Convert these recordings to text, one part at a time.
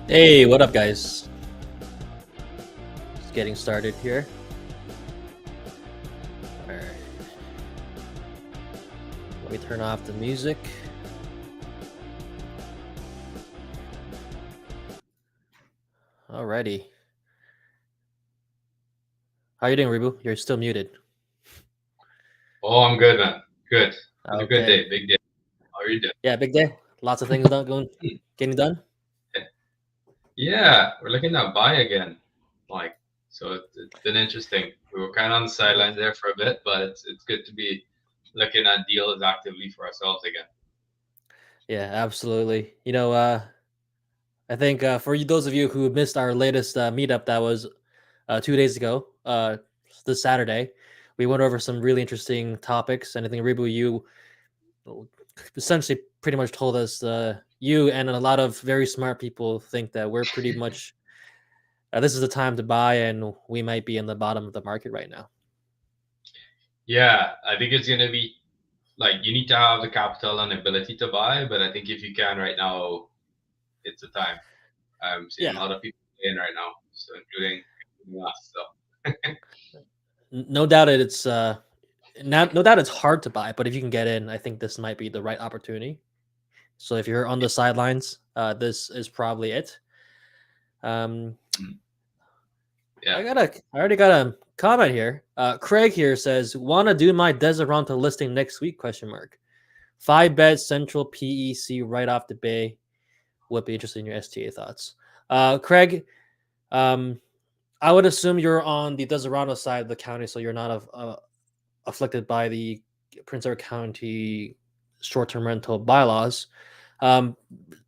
Hey, what up, guys? Just getting started here. All right. Let me turn off the music. Alrighty. How you doing, Ribhu? You're still muted. Oh, I'm good, man. Good. It was a good Okay. day, big day. How are you doing? Yeah, big day. Lots of things getting done. Yeah, we're looking to buy again. Like, so it's been interesting. We were kind of on the Nice. sidelines there for a bit, but it's good to be looking at deals actively for ourselves again. Yeah, absolutely. I think for those of you who missed our latest meetup, that was 2 days ago, this Saturday, we went over some really interesting topics. And I think Ribhu, you essentially pretty much told us you and a lot of very smart people think that we're pretty much this is the time to buy, and we might be in the bottom of the market right now. Yeah, I think it's gonna be like you need to have the capital and ability to buy, but I think if you can right now, it's the time. I'm seeing a Yeah, lot of people in right now, so including us. So no doubt it's no doubt it's hard to buy, but if you can get in, I think this might be the right opportunity. So if you're on the sidelines, this is probably it. Um, yeah. I already got a comment here. Craig here says, "Want to do my Desiranta listing next week?" Question mark. 5 bed central PEC right off the bay. Would be interested in your STA thoughts. Craig, um, I would assume you're on the Desirado side of the county, so you're not afflicted by the Prince Edward County short-term rental bylaws. Um,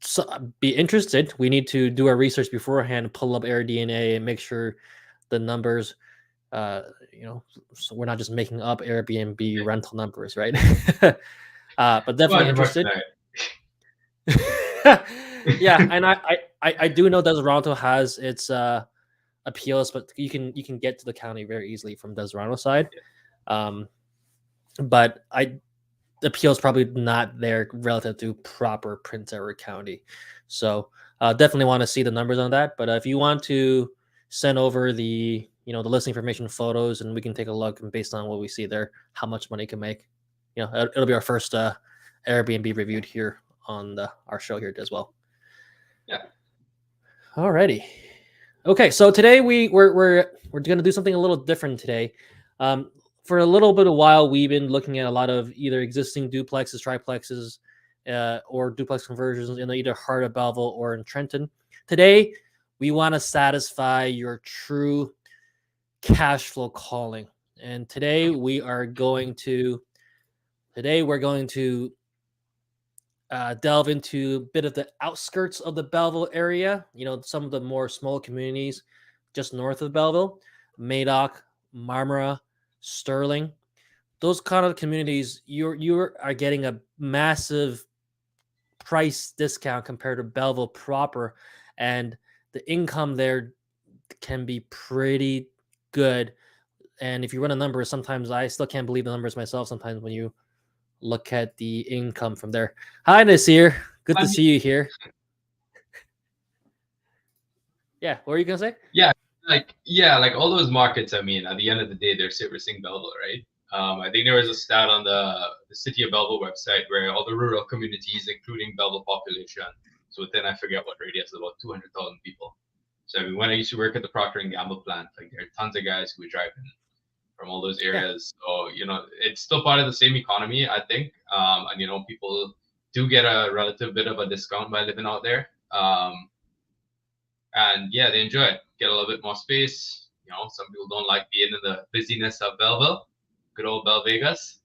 so be interested. We need to do our research beforehand, pull up AirDNA, and make sure the numbers. Uh, so we're not just making up Airbnb rental numbers, right? But definitely 200% interested. right. Yeah, and I do know Desirado has its appeals, but you can get to the county very easily from Desirado side. Um, but the appeals probably not there relative to proper Prince Edward County. So definitely want to see the numbers on that. But if you want to send over the listing information photos, and we can take a look, and based on what we see there, how much money you can make. It'll be our first Airbnb reviewed here on our show here as well. Yeah. Alrighty. Okay, so today we're gonna do something a little different today. For a little bit of while, we've been looking at a lot of either existing duplexes, triplexes, or duplex conversions in either heart of Belleville or in Trenton. Today, we want to satisfy your true cash flow calling, and today we're going to delve into a bit of the outskirts of the Belleville area. Some of the more small communities just north of Belleville, Madoc, Marmora, Stirling. Those kind of communities, you are getting a massive price discount compared to Belleville proper, and the income there can be pretty good. And if you run a number, sometimes I still can't believe the numbers myself. Sometimes when you look at the income from there. Hi, Nasir. Good I to mean, see you here. Yeah, what were you gonna say? yeah, like all those markets. I mean, at the end of the day, they're servicing Belleville, right? I think there was a stat on the City of Belleville website where all the rural communities, including Belleville population, so within I forget what radius, about 200,000 people. So I mean, when I used to work at the Procter and Gamble plant, like there are tons of guys who would drive in from all those Yeah, areas. So it's still part of the same economy, I think. And people do get a relative bit of a discount by living out there. And yeah, they enjoy it. Get a little bit more space. Some people don't like being in the busyness of Belleville, good old Bell Vegas.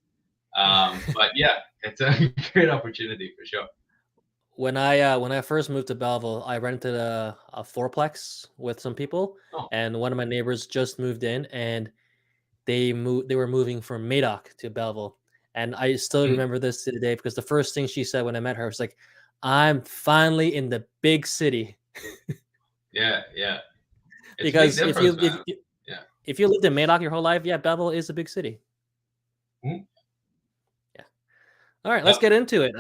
But yeah, it's a great opportunity for sure. when I first moved to Belleville, I rented a fourplex with some people, Oh, and one of my neighbors just moved in, and they were moving from Madoc to Belleville, and I still mm, remember this to the day because the first thing she said when I met her was like, "I'm finally in the big city." yeah, yeah. It's a big Because if difference, you if man. you- Yeah. if you lived in Madoc your whole life, yeah, Belleville is a big city. Mm, Yeah. All right, let's yep. get into it.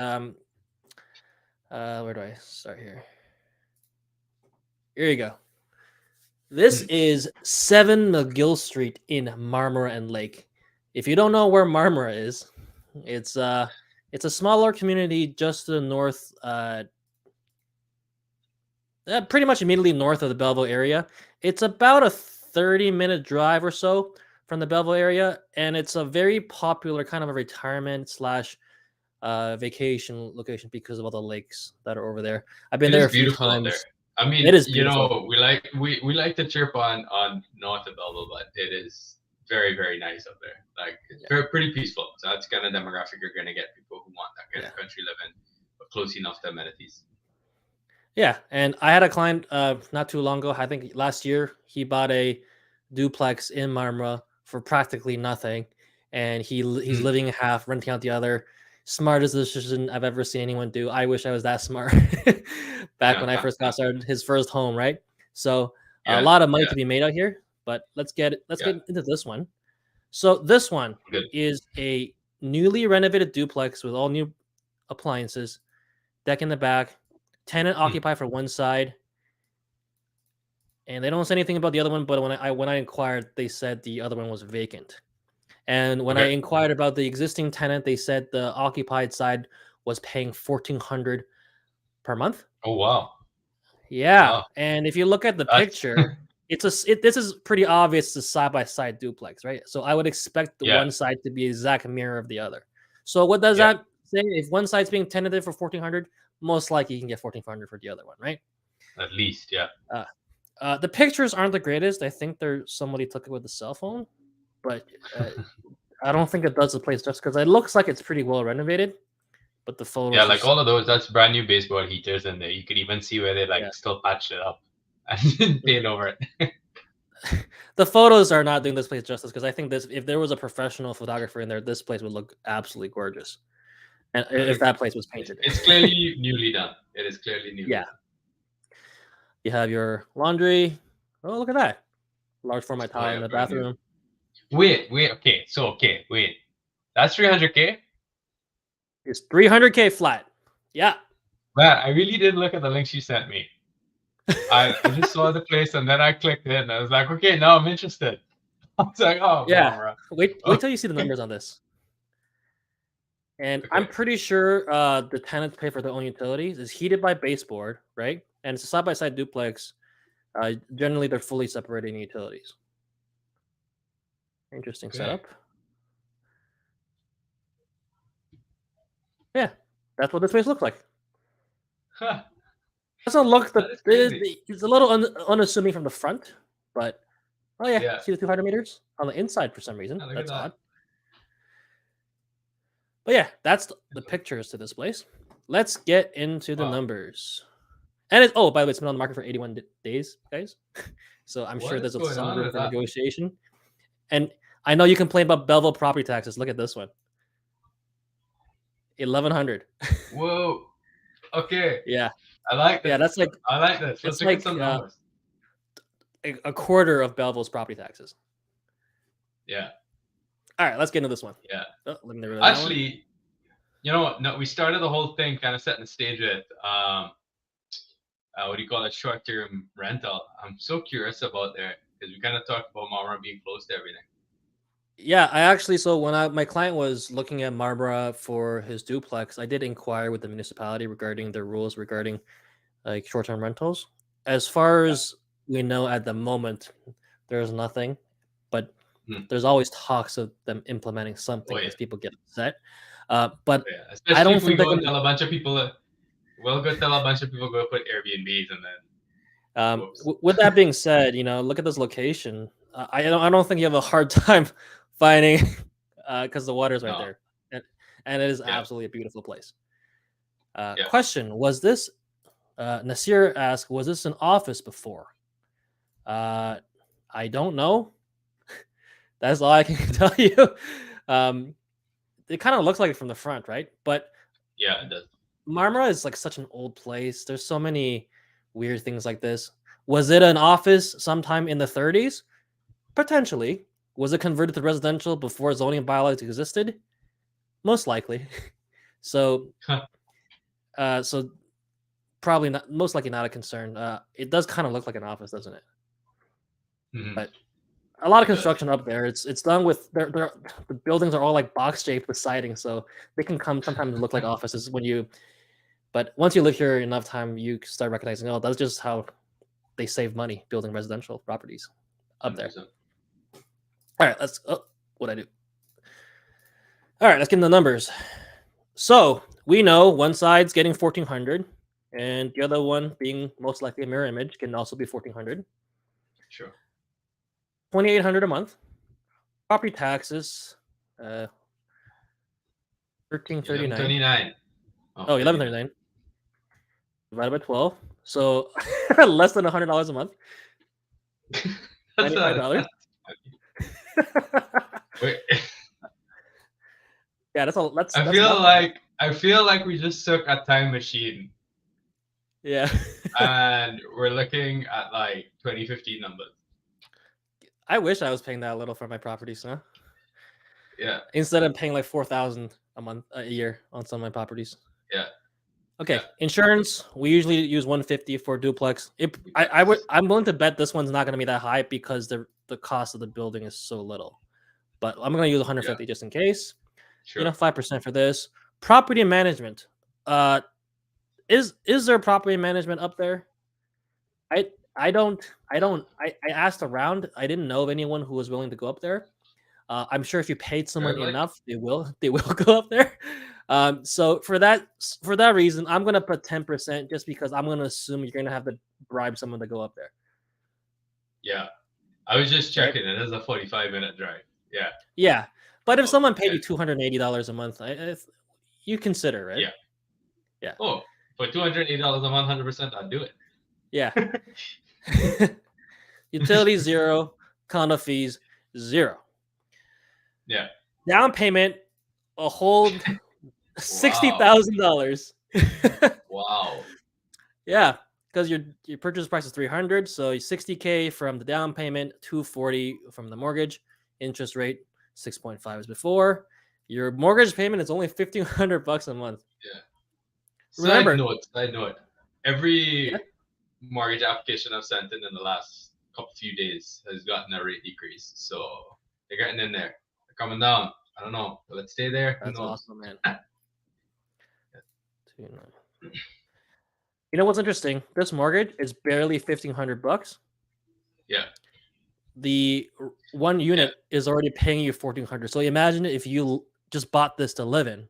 Where do I start here? Here you go. This is 7 McGill Street in Marmora and Lake. If you don't know where Marmora is, it's a smaller community just to the north, pretty much immediately north of the Belleville area. It's about a 30-minute drive or so from the Belleville area, and it's a very popular kind of a retirement slash vacation location because of all the lakes that are over there. I've been there a few times. There. I mean, it is you beautiful. know, we like to chirp on north of Belleville, but it is very, very nice up there. Like it's pretty peaceful. So that's kind of demographic you're gonna get, people who want that kind of country living, but close enough to amenities. Yeah, and I had a client not too long ago. I think last year he bought a duplex in Marmora for practically nothing, and he's living half, renting out the other. Smartest decision I've ever seen anyone do. I wish I was that smart back when I first got started. His first home, right? So a lot of money to be made out here. But let's get into this one. So this one is a newly renovated duplex with all new appliances, deck in the back, tenant occupied for one side, and they don't say anything about the other one. But when I inquired, they said the other one was vacant. And when I inquired about the existing tenant, they said the occupied side was paying $1,400 per month. Oh wow! Yeah, wow. And if you look at the picture, this is pretty obvious. It's a side-by-side duplex, right? So I would expect the one side to be exact mirror of the other. So what does that say? If one side's being tenanted for $1,400, most likely you can get $1,400 for the other one, right? At least, yeah. The pictures aren't the greatest. I think somebody took it with a cell phone, but I don't think it does the place just because it looks like it's pretty well renovated. But the photos, like all of those, that's brand new baseboard heaters in there. You could even see where they still patched it up and didn't paint over it. The photos are not doing this place justice because I think if there was a professional photographer in there, this place would look absolutely gorgeous. And if that place was painted, it's clearly newly done. It is clearly newly done. You have your laundry. Oh, look at that. Large format tile in the bathroom. Wait. That's $300K? It's $300K flat. Yeah. Man, I really did look at the links you sent me. I just saw the place and then I clicked in. I was like, okay, now I'm interested. I was like, oh, yeah. Marmora. Wait till you see the numbers on this. And I'm pretty sure the tenants pay for their own utilities. It's heated by baseboard, right? And it's a side-by-side duplex. Generally, they're fully separating utilities. Interesting setup. Yeah, that's what this place looks like. Huh. Doesn't look it's a little unassuming from the front, but see the 200 meters on the inside for some reason. That's odd. But yeah, that's the pictures to this place. Let's get into the numbers. And by the way, it's been on the market for 81 days, guys. So I'm sure there's some room for negotiation. And I know you complain about Belleville property taxes. Look at this one. $1,100. Whoa. Okay. Yeah. I like that. Yeah, that's like I like this. Let's look at some numbers. A quarter of Belleville's property taxes. Yeah. All right, let's get into this one. Yeah. Oh, let me actually, you know what? No, we started the whole thing kind of setting the stage with what do you call it? Short-term rental. I'm so curious about that because we kind of talked about Marmora being close to everything. Yeah, I actually, so when my client was looking at Marmora for his duplex, I did inquire with the municipality regarding their rules regarding like short-term rentals. As far as we know at the moment, there's nothing, but there's always talks of them implementing something as people get upset. But I don't think they're going to tell a bunch of people. We'll go tell a bunch of people go put Airbnbs and then. With that being said, look at this location. I don't think you have a hard time finding because the water's right there, and it is absolutely a beautiful place. Question: was this Nasir asked? Was this an office before? I don't know. That's all I can tell you. It kind of looks like it from the front, right? But yeah, it does. Marmora is like such an old place. There's so many weird things like this. Was it an office sometime in the 30s? Potentially. Was it converted to residential before zoning bylaws existed? Most likely. So, so probably not, most likely not a concern. It does kind of look like an office, doesn't it? Mhm. But a lot of It does. construction up there. It's done with the buildings are all like box shaped with siding, so they can come sometimes look like offices when you. But once you live here enough time, you start recognizing, oh, that's just how they save money building residential properties up there. 100%. All right, let's. Oh, what'd I do? All right, let's get into the numbers. So we know one side's getting 1,400, and the other one, being most likely a mirror image, can also be 1,400. Sure. 2,800 a month. Property taxes, 1339. 1129. Oh, 1139 divided by 12. So less than $100 a month. That's $95. Wait, Yeah, that's all. That's. I feel like we just took a time machine Yeah. and we're looking at like 2015 numbers. I wish I was paying that little for my properties, huh? Yeah. Instead of paying like 4,000 a year on some of my properties. Yeah. Okay, Yeah. insurance. We usually use 150 for duplex. I'm willing to bet this one's not going to be that high because the cost of the building is so little. But I'm going to use 150 just in case. Sure. 5% for this. Property management. Is there property management up there? I asked around. I didn't know of anyone who was willing to go up there. I'm sure if you paid someone enough, they will go up there. So for that reason, I'm gonna put 10% just because I'm gonna assume you're gonna have to bribe someone to go up there. Yeah. I was just checking. It is a 45-minute drive. Yeah. Yeah, but if someone paid you $280 a month, you consider, right? Yeah. Yeah. Oh, for $280 a month, 100%, I'd do it. Yeah. Utilities 0, condo fees 0. Yeah. Down payment a whole $60,000. Wow. Yeah, because your purchase price is 300, so $60K from the down payment, 240 from the mortgage, interest rate 6.5 as before. Your mortgage payment is only $1,500 a month. Yeah. Remember, side note. Every mortgage application I've sent in the last few days has gotten a rate decrease. So they're getting in there. They're coming down. I don't know. Will it stay there? That's Who knows? awesome, man. You know what's interesting? This mortgage is barely $1,500. Yeah. The one unit is already paying you $1,400. So imagine if you just bought this to live in,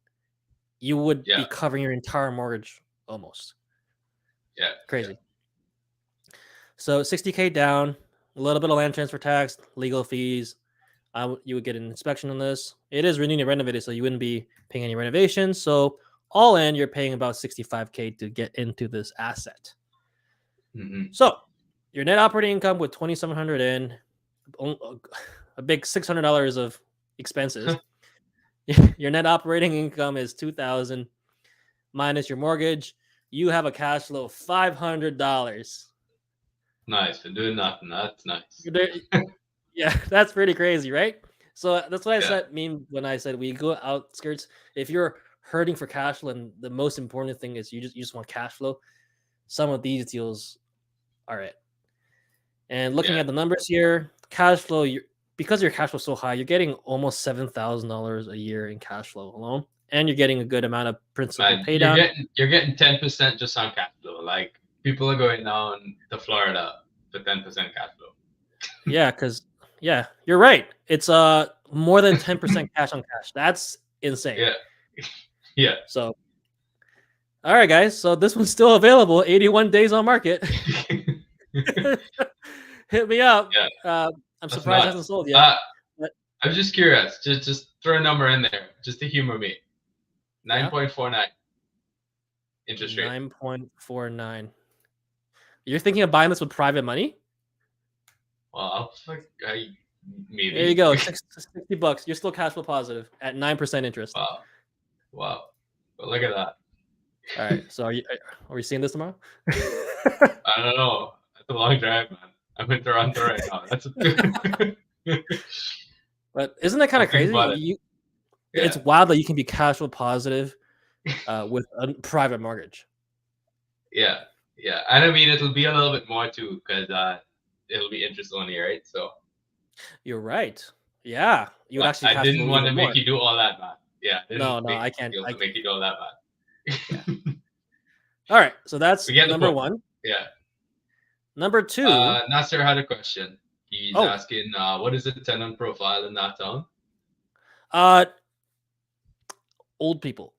you would be covering your entire mortgage almost. Yeah. Crazy. So $60K down, a little bit of land transfer tax, legal fees. You would get an inspection on this. It is renewed and renovated, so you wouldn't be paying any renovations. So all in, you're paying about $65K to get into this asset. Mm-hmm. So your net operating income with $2,700 in, a big $600 of expenses. Your net operating income is $2,000 minus your mortgage. You have a cash flow of $500. Nice. For doing nothing. That's nice. Yeah, that's pretty crazy, right? So that's what I mean when I said we go outskirts. If you're hurting for cash flow, and the most important thing is you just want cash flow, some of these deals are it. And looking at the numbers here, cash flow, because your cash flow is so high, you're getting almost $7,000 a year in cash flow alone, and you're getting a good amount of principal pay down. You're getting 10% just on cash flow. Like people are going down to Florida for 10% cash flow. Yeah, because you're right. It's more than 10% cash on cash. That's insane. Yeah. Yeah. So, all right, guys. So this one's still available. 81 days on market. Hit me up. Yeah. I'm surprised it hasn't sold yet. I'm just curious. Just throw a number in there, just to humor me. 9.49 interest rate. 9.49. You're thinking of buying this with private money? Well, maybe. There you go. $60. You're still cash flow positive at 9% interest. Wow. But look at that. All right. So are we seeing this tomorrow? I don't know. That's a long drive, man. I'm in Toronto right now. But isn't that kind of crazy? It's wild that you can be cash flow positive with a private mortgage. Yeah, yeah, and I mean it'll be a little bit more too because it'll be interest only, right? So, You're right. Yeah, you would but actually I cash flow didn't want even to make more. you do all that, man. Yeah, I didn't No, no, make I can't. be able to make you do all that, Yeah. man. All right, so that's We get the number point. one. Yeah. Number two. Nasser had a question. He's Oh, asking, what is the tenant profile in that town? uh, old people.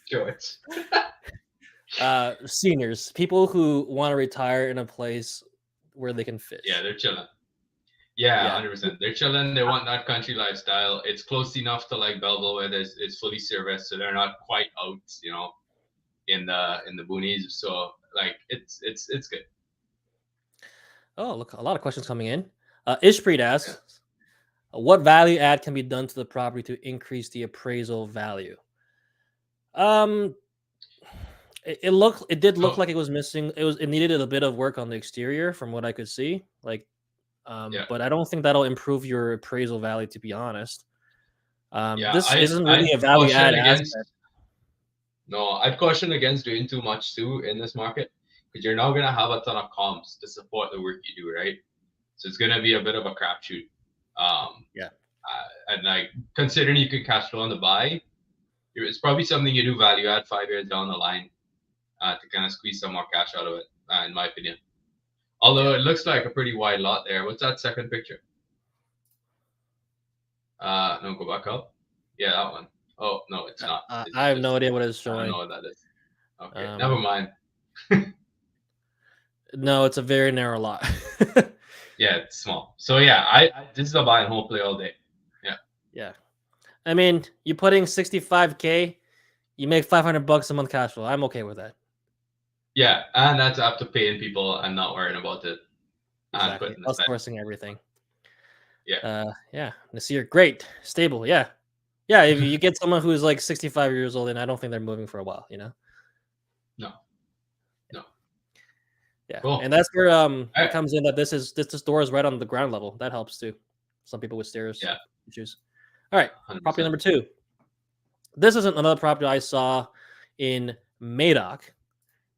George. Seniors, people who want to retire in a place where they can fish. Yeah, they're chilling. Yeah, Yeah. 100%. They're chilling. They want that country lifestyle. It's close enough to like Belleville where it's fully serviced, so they're not quite out, in the boonies. So like it's good. Oh, look, a lot of questions coming in. Ishpreet asks, what value add can be done to the property to increase the appraisal value? It did look Oh, like it was missing. It needed a bit of work on the exterior from what I could see. Like, yeah, but I don't think that'll improve your appraisal value, to be honest. yeah. This isn't really I'd a value caution add against. aspect. No, I'd caution against doing too much too in this market because you're not gonna have a ton of comps to support the work you do, right? So it's gonna be a bit of a crapshoot. Yeah. And like considering you could cash flow on the buy, it's probably something you do value add 5 years down the line to kind of squeeze some more cash out of it, in my opinion. Although it looks like a pretty wide lot there. What's that second picture? No, go back up. Yeah, that one. Oh no, it's not. It's I have just no idea what it's I don't showing. know what that is. Okay, never mind. No, it's a very narrow lot. Yeah, it's small. So yeah, I this is a buy and hold play all day. Yeah. Yeah. I mean, you put in 65K, you make $500 a month cash flow. I'm okay with that. Yeah, and that's up to paying people and not worrying about it and Exactly. putting aside. Outsourcing everything. Yeah. Yeah. Nasir, great. Stable. Yeah. Yeah. If you get someone who's like 65 years old, and I don't think they're moving for a while, No. Yeah. Cool. And that's where it Alright. comes in that this door is right on the ground level. That helps too. Some people with stairs Yeah. issues. All right. 100%. Property number two. This isn't another property I saw in Madoc.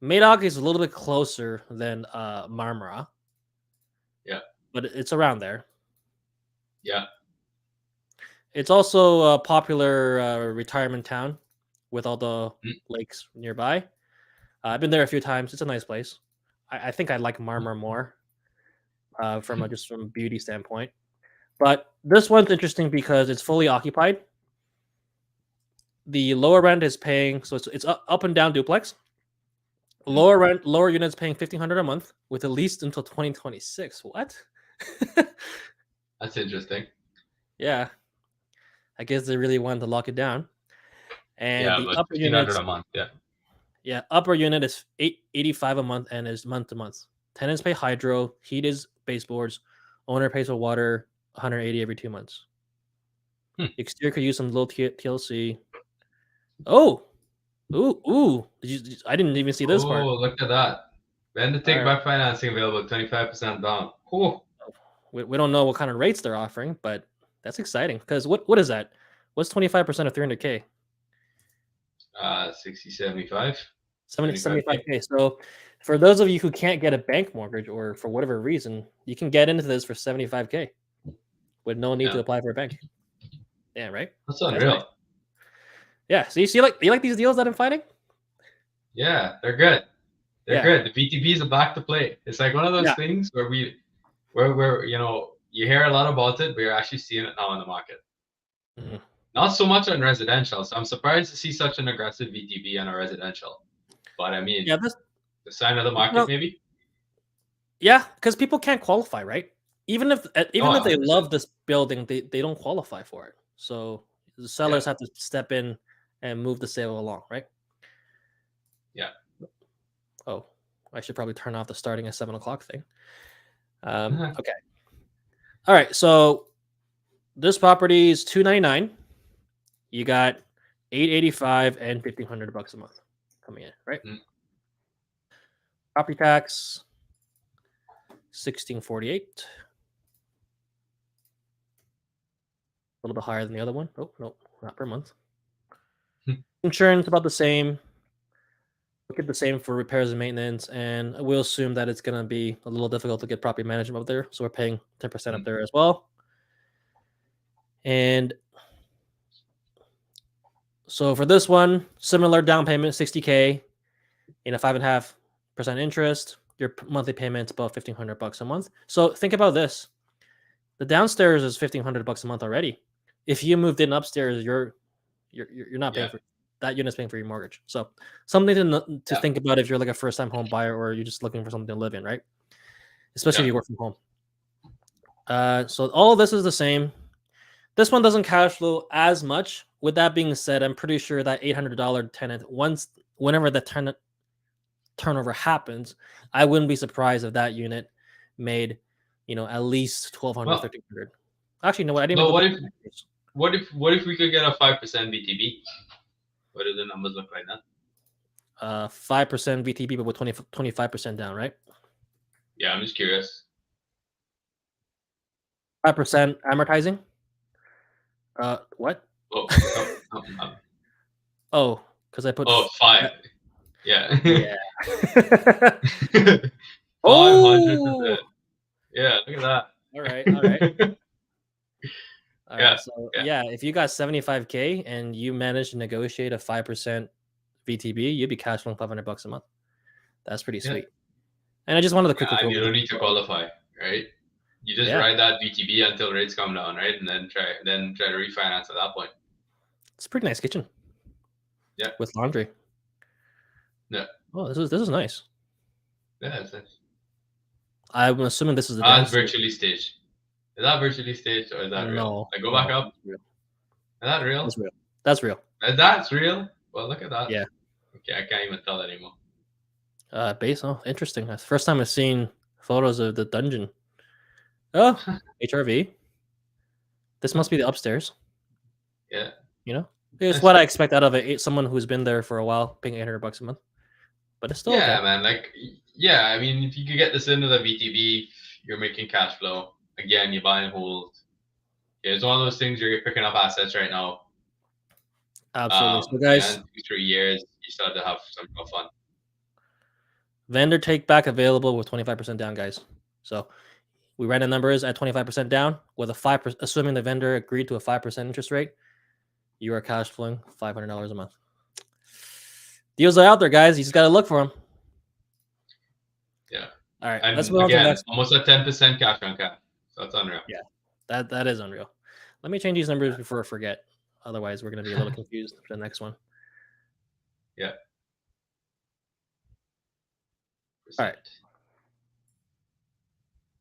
Madoc is a little bit closer than Marmora. Yeah. But it's around there. Yeah. It's also a popular retirement town with all the lakes nearby. I've been there a few times. It's a nice place. I think I like Marmora more from just from a beauty standpoint. But this one's interesting because it's fully occupied. The lower rent is paying, so it's up and down duplex. Lower unit is paying $1,500 a month with a lease until 2026. What? That's interesting. Yeah, I guess they really wanted to lock it down. And Yeah, the but upper $1,500 unit, a month. Yeah. upper unit is $885 a month and is month to month. Tenants pay hydro, heat is baseboards, owner pays for water, 180 every 2 months. Exterior could use some little TLC. Oh, ooh! I didn't even see this part. Oh, look at that. Then the take All back financing available, 25% down. Cool. We don't know what kind of rates they're offering, but that's exciting. Because what is that? What's 25% of 300K? 60, 75. 75K. So for those of you who can't get a bank mortgage or for whatever reason, you can get into this for 75K with no need to apply for a bank. Yeah, right? That's unreal. Nice. Yeah. So you like these deals that I'm finding? Yeah, they're good. They're good. The VTBs are back to play. It's like one of those things where where you hear a lot about it, but you're actually seeing it now in the market. Mm-hmm. Not so much on residential. So I'm surprised to see such an aggressive VTB on a residential. But I mean, the sign of the market, maybe. Yeah, because people can't qualify, right? Even if they 100%. love this building, they don't qualify for it. So the sellers have to step in and move the sale along, right? Yeah. Oh, I should probably turn off the starting at 7:00 thing. Okay. All right. So this property is $299. You got $885 and $1,500 a month coming in, right? Property tax $1,648. A little bit higher than the other one. Oh no, not per month. Insurance about the same. look at the same for repairs and maintenance, and we'll assume that it's going to be a little difficult to get property management up there, so we're paying 10% up there as well. And so for this one, similar down payment, $60K, in a 5.5% interest. Your monthly payment's about $1,500 a month. So think about this: the downstairs is $1,500 a month already. If you moved in upstairs, you're not paying for that unit's paying for your mortgage. So something to think about if you're like a first time home buyer or you're just looking for something to live in, right? Especially if you work from home. So all of this is the same. This one doesn't cash flow as much. With that being said, I'm pretty sure that $800 tenant, whenever the tenant turnover happens, I wouldn't be surprised if that unit made, at least $1,200, $1,300. Actually, no, I didn't. No, what if we could get a 5% VTB? What do the numbers look like now? 5% VTB, but with 25% down, right? Yeah, I'm just curious. 5% amortizing. What? Oh, because I put 5. Yeah. Yeah. 500%. Oh! Yeah, look at that. All right. All right. Yeah, So if you got 75K and you managed to negotiate a 5% VTB, you'd be cash flowing $500 a month. That's pretty sweet. And I just wanted to quickly. You don't need to qualify, right? You just ride that VTB until rates come down, right? And then try to refinance at that point. It's a pretty nice kitchen. Yeah. With laundry. Yeah. Oh, this is nice. Yeah, it's nice. I'm assuming this is the that's virtually staged. Is that virtually staged or is that real? No. Like go back up. Real. Is that real? That's real. That's real. That's real? Well, look at that. Yeah. Okay, I can't even tell anymore. Interesting. That's the first time I've seen photos of the dungeon. Oh, HRV. This must be the upstairs. Yeah. It's what I expect out of someone who's been there for a while, paying $800 a month. But it's still okay. Man. I mean, if you could get this into the VTB, you're making cash flow. Again, you buy and hold. Yeah, it's one of those things where you're picking up assets right now. Absolutely. So guys, 2-3 years, you start to have some fun. Vendor take back available with 25% down, guys. So we ran the numbers at 25% down with a 5%, assuming the vendor agreed to a 5% interest rate. You are cash flowing $500 a month. Deals are out there, guys. You just got to look for them. Yeah. All right. And let's move on to the next. Almost a 10% cash on cash. So that's unreal. Yeah, that is unreal. Let me change these numbers before I forget. Otherwise, we're going to be a little confused for the next one. Yeah. All right.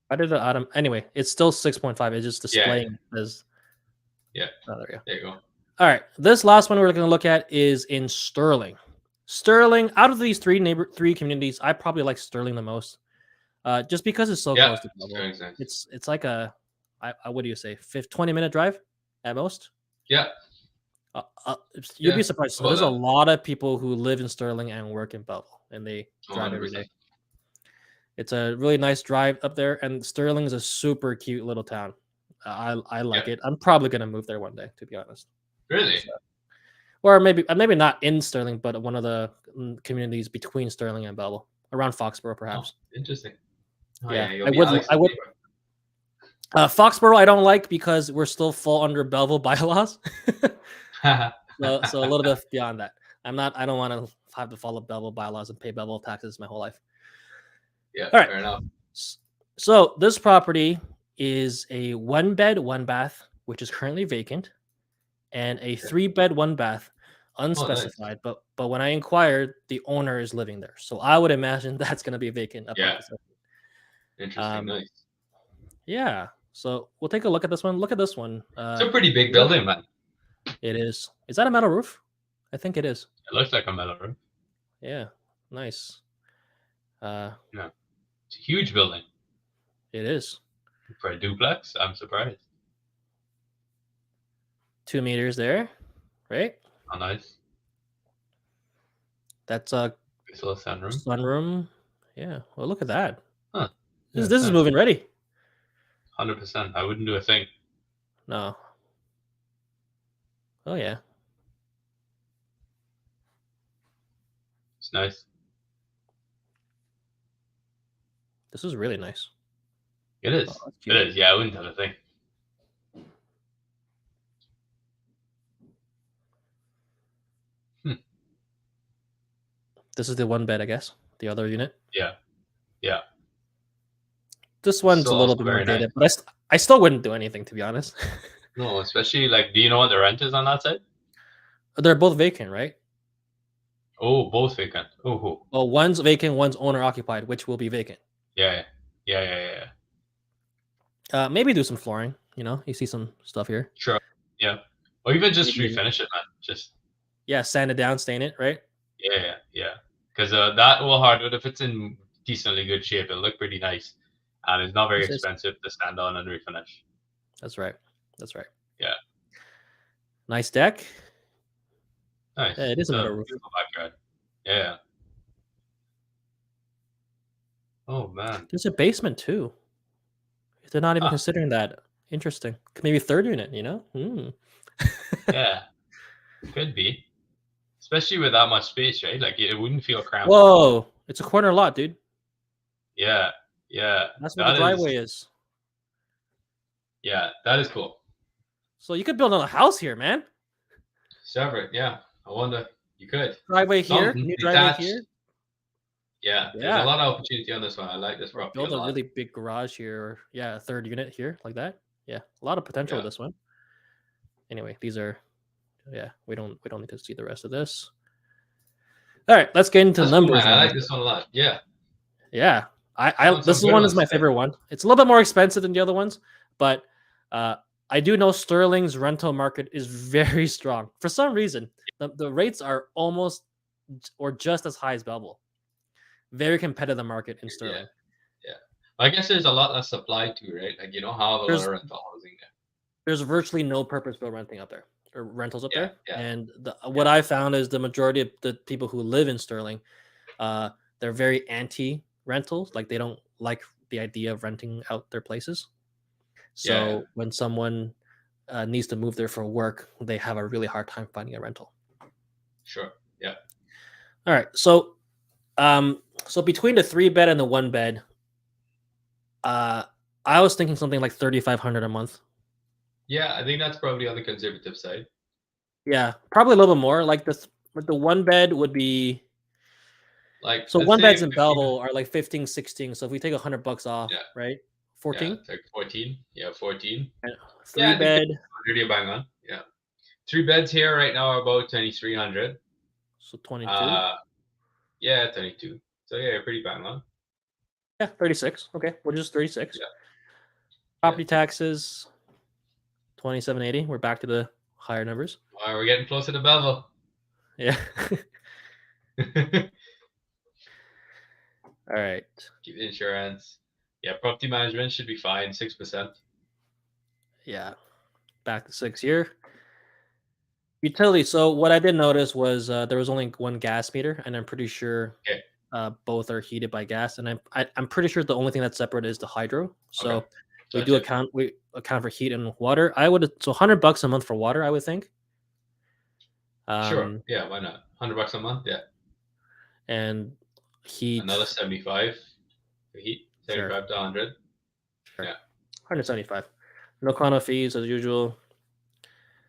I did the item. Anyway, it's still 6.5. It's just displaying as. Yeah. Oh, there you go. There you go. All right. This last one we're going to look at is in Stirling. Stirling, out of these three communities, I probably like Stirling the most. Just because it's so close to Belleville. It's like what do you say, 20-minute drive at most? Yeah. You'd be surprised. So there's a lot of people who live in Stirling and work in Belleville, and they drive every day. It's a really nice drive up there, and Stirling is a super cute little town. I like it. I'm probably gonna move there one day, to be honest. Really? So, or maybe not in Stirling, but one of the communities between Stirling and Belleville, around Foxborough, perhaps. Oh, interesting. Oh, yeah, I would. Foxborough, I don't like because we're still fall under Belleville bylaws. so a little bit beyond that. I don't want to have to follow Belleville bylaws and pay Belleville taxes my whole life. Yeah, all right. Fair enough. So this property is a 1-bed, 1-bath, which is currently vacant, and a 3-bed, 1-bath, unspecified. Oh, nice. But when I inquired, the owner is living there, so I would imagine that's going to be vacant. Interesting. Nice. Yeah. So we'll take a look at this one. Look at this one. It's a pretty big building, man. It is. Is that a metal roof? I think it is. It looks like a metal roof. Yeah. Nice. Yeah. It's a huge building. It is. For a duplex, I'm surprised. 2 meters there, right? Oh, nice. That's a little sunroom. Sunroom. Yeah. Well, look at that. Huh. This is moving ready. 100%. I wouldn't do a thing. No. Oh yeah. It's nice. This is really nice. It is. Oh, It is. Yeah, I wouldn't have a thing. This is the one bed, I guess. The other unit. Yeah. Yeah. This one's Still a little also bit more very nice. dated, but I still wouldn't do anything, to be honest. No, especially like, do you know what the rent is on that side? They're both vacant, right? Oh, both vacant. Oh, Well, one's vacant, one's owner occupied, which will be vacant. yeah. Maybe do some flooring. You know, you see some stuff here. Sure. Yeah. Or even just Maybe- refinish it, man. Just Yeah, sand it down, stain it, right? yeah. Because that will hardwood, if it's in decently good shape, it'll look pretty nice, and it's not very This is- expensive to stand on and refinish. That's right. That's right. Yeah. Nice deck. Nice. Yeah, it is It's another a roof. beautiful backyard. Yeah. Oh man. There's a basement too. They're not even Ah. considering that. Interesting. Maybe third unit, you know? Yeah. Could be. Especially with that much space, right? Like it wouldn't feel cramped. Whoa. It's a corner lot, dude. Yeah. That's where the driveway is. Yeah, that is cool. So you could build a house here, man. Separate, yeah. I wonder you could. Driveway here, Something new detached. driveway here. Yeah, there's Yeah. a lot of opportunity on this one. I like this property Build a a lot. really big garage here, or a third unit here, like that. Yeah, a lot of potential with Yeah. this one. Anyway, these are, we don't need to see the rest of this. All right, let's get into That's cool, numbers. man. I now. like this one a lot. Yeah. Yeah, Found this some good one is ones my today. favorite one. It's a little bit more expensive than the other ones, but I do know Stirling's rental market is very strong. For some reason, the rates are almost or just as high as Belleville. Very competitive market in Stirling. Yeah. I guess there's a lot less supply too, right? Like you don't have a lot There's- of rental housing there. There's virtually no purpose-built renting up there or rentals up there. Yeah. And what I found is the majority of the people who live in Stirling, they're very anti-rentals. Like they don't like the idea of renting out their places. So Yeah. when someone needs to move there for work, they have a really hard time finding a rental. Sure. Yeah. All right. So between the 3-bed and the 1-bed, I was thinking something like $3,500 a month. Yeah, I think that's probably on the conservative side. Yeah, probably a little bit more. Like the 1-bed would be. Like So let's 1 say beds in 15 Belleville are like 15, 16. So if we take $100 off, Yeah. right? Yeah, 14. it's like 14. Yeah, 14. And Yeah, I 3-bed. Really bang on. Yeah. 3 beds here right now are about 2,300. So 22. Yeah, 22. So yeah, pretty bang on. Yeah, 36. Okay, we'll just 36. Yeah. Property taxes, 2780. We're back to the higher numbers. We're getting closer to Belleville. Yeah. All right. Keep the insurance. Yeah, property management should be fine. 6%. Yeah. Back to 6 here. Utility. So what I did notice was there was only one gas meter, and I'm pretty sure Okay. Both are heated by gas, and I'm pretty sure the only thing that's separate is the hydro. So Okay. we do account for heat and water. So $100 a month for water, I would think. Sure. Yeah, why not? $100 a month. Yeah. And heat. Another 75 for heat. 75 to 100. Sure. Yeah. 175. No condo fees as usual.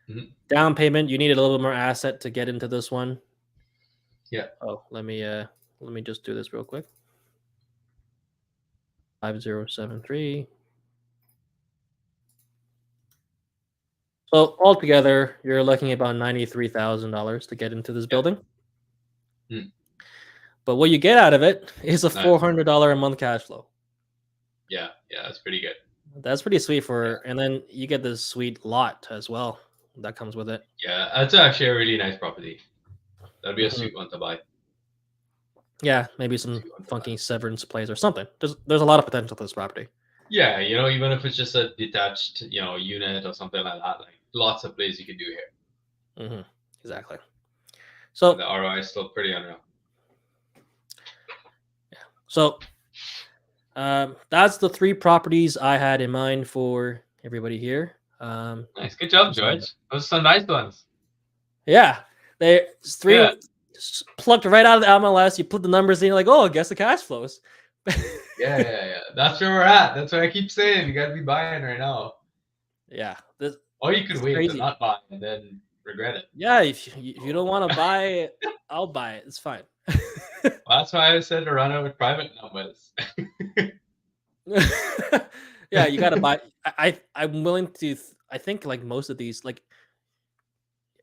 Mhm. Down payment. You need a little bit more asset to get into this one. Yeah. Oh, let me just do this real quick. 5073. So altogether, you're looking at about $93,000 to get into this building. But what you get out of it is a Nice. $400 a month cash flow. Yeah, that's pretty good. That's pretty sweet and then you get this sweet lot as well that comes with it. Yeah, that's actually a really nice property. That'd be a Mhm. sweet one to buy. Yeah, maybe some funky severance plays or something. There's a lot of potential to this property. Yeah, even if it's just a detached, unit or something like that, like lots of plays you can do here. Exactly. So the ROI is still pretty unreal. So that's the 3 properties I had in mind for everybody here. Nice, good job, George. Those are some nice ones. Yeah, they 3 plucked right out of the MLS. You put the numbers in, you're like, oh, guess the cash flows. Yeah. That's where we're at. That's what I keep saying. You gotta be buying right now. Yeah, Or you could it's wait to crazy. not buy and then regret it. Yeah, if you don't want to buy it, I'll buy it. It's fine. Well, that's why I said to run it with private numbers. Yeah, you gotta buy. I'm willing to. I think like most of these, like,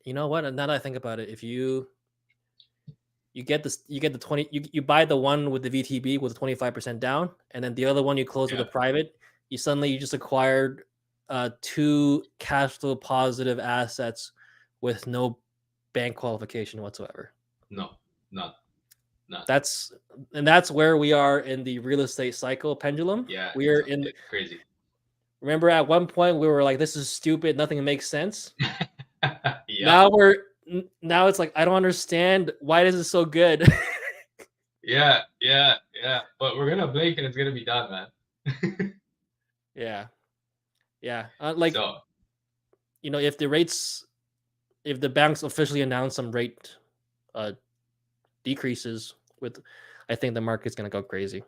you know what? Now that I think about it, if you get this, you get the 20, you buy the one with the VTB with 25% down, and then the other one you close with Yeah. a private. You just acquired two cash flow positive assets with no bank qualification whatsoever. No, none. That's where we are in the real estate cycle pendulum. Yeah, We are in. it's crazy. Remember, at one point we were like, "This is stupid. Nothing makes sense." Yeah. Now it's like, I don't understand why this is so good. Yeah. But we're gonna blink and it's gonna be done, man. Yeah. So If the banks officially announce some rate decreases, I think the market's gonna go crazy.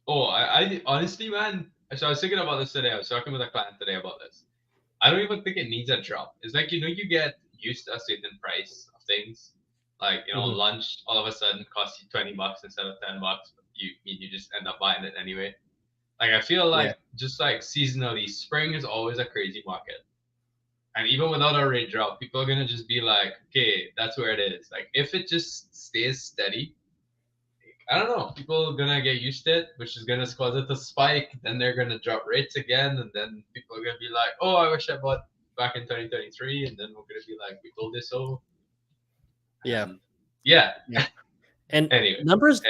I honestly, man. So I was thinking about this today. I was talking with a client today about this. I don't even think it needs a drop. It's like, you get used to a certain price of things. Like, Mhm. lunch all of a sudden costs you $20 instead of $10. But you just end up buying it anyway. Like, I feel Yeah. like just like seasonally, spring is always a crazy market. And even without a rate drop, people are gonna just be like, okay, that's where it is. Like, if it just stays steady, I don't know. People are gonna get used to it, which is gonna cause it to spike. Then they're gonna drop rates again, and then people are gonna be like, "Oh, I wish I bought back in 2023," and then we're gonna be like, "We told this so." Yeah. Yeah. And Anyway. numbers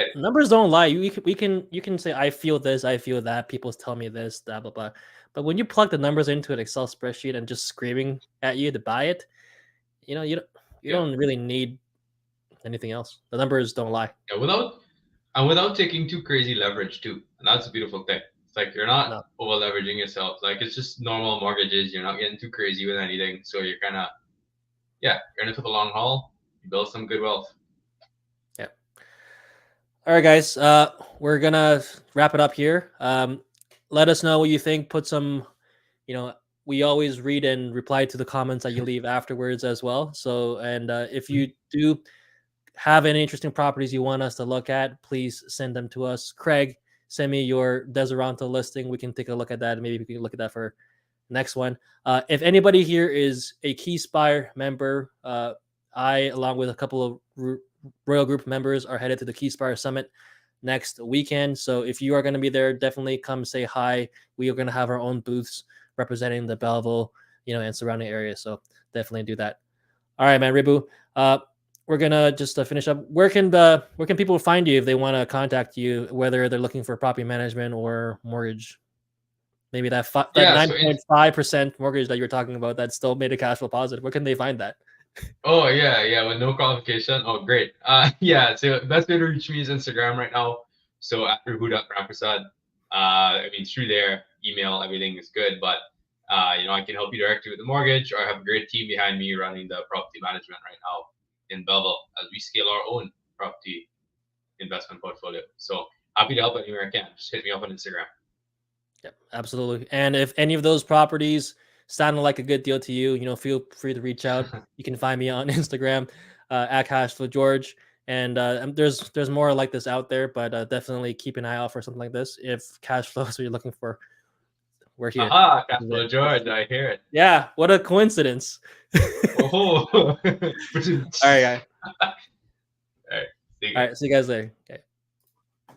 don't lie. You can say, I feel this, I feel that. People tell me this, blah blah blah. But when you plug the numbers into an Excel spreadsheet and just screaming at you to buy it, you don't really need anything else. The numbers don't lie. Yeah, without taking too crazy leverage too, and that's a beautiful thing. It's like you're not No. over leveraging yourself. Like, it's just normal mortgages. You're not getting too crazy with anything, so you're kind of you're in it for the long haul. You build some good wealth. Yeah. All right, guys. We're gonna wrap it up here. Let us know what you think. Put some, we always read and reply to the comments that you leave afterwards as well. So, and if you do have any interesting properties you want us to look at, please send them to us. Craig, send me your Deseronto listing. We can take a look at that. Maybe we can look at that for next one. If anybody here is a KeySpire member, I, along with a couple of Royal Group members, are headed to the KeySpire Summit next weekend. So if you are going to be there, definitely come say hi. We are going to have our own booths representing the Belleville, and surrounding areas. So definitely do that. All right, man. Ribhu, we're gonna just finish up. Where can people find you if they want to contact you, whether they're looking for property management or mortgage? Maybe that 9.5% mortgage that you were talking about that still made a cash flow positive. Where can they find that? Oh yeah, with no qualification. Oh great. Yeah. So best way to reach me is Instagram right now. So at Ribhu.RAMPERSAD. I mean, through there, email, everything is good. But I can help you directly with the mortgage, or I have a great team behind me running the property management right now in Belleville as we scale our own property investment portfolio. So happy to help anywhere I can. Just hit me up on Instagram. Yep, absolutely. And if any of those properties sounded like a good deal to you, feel free to reach out. You can find me on Instagram at CashflowGeorge. And there's more like this out there, but definitely keep an eye out for something like this. If cash flow is what you're looking for, we're here. Aha, Cashflow George, I hear it. Yeah, what a coincidence. Oh, All right, guys. All right, All right, see you guys later. Okay.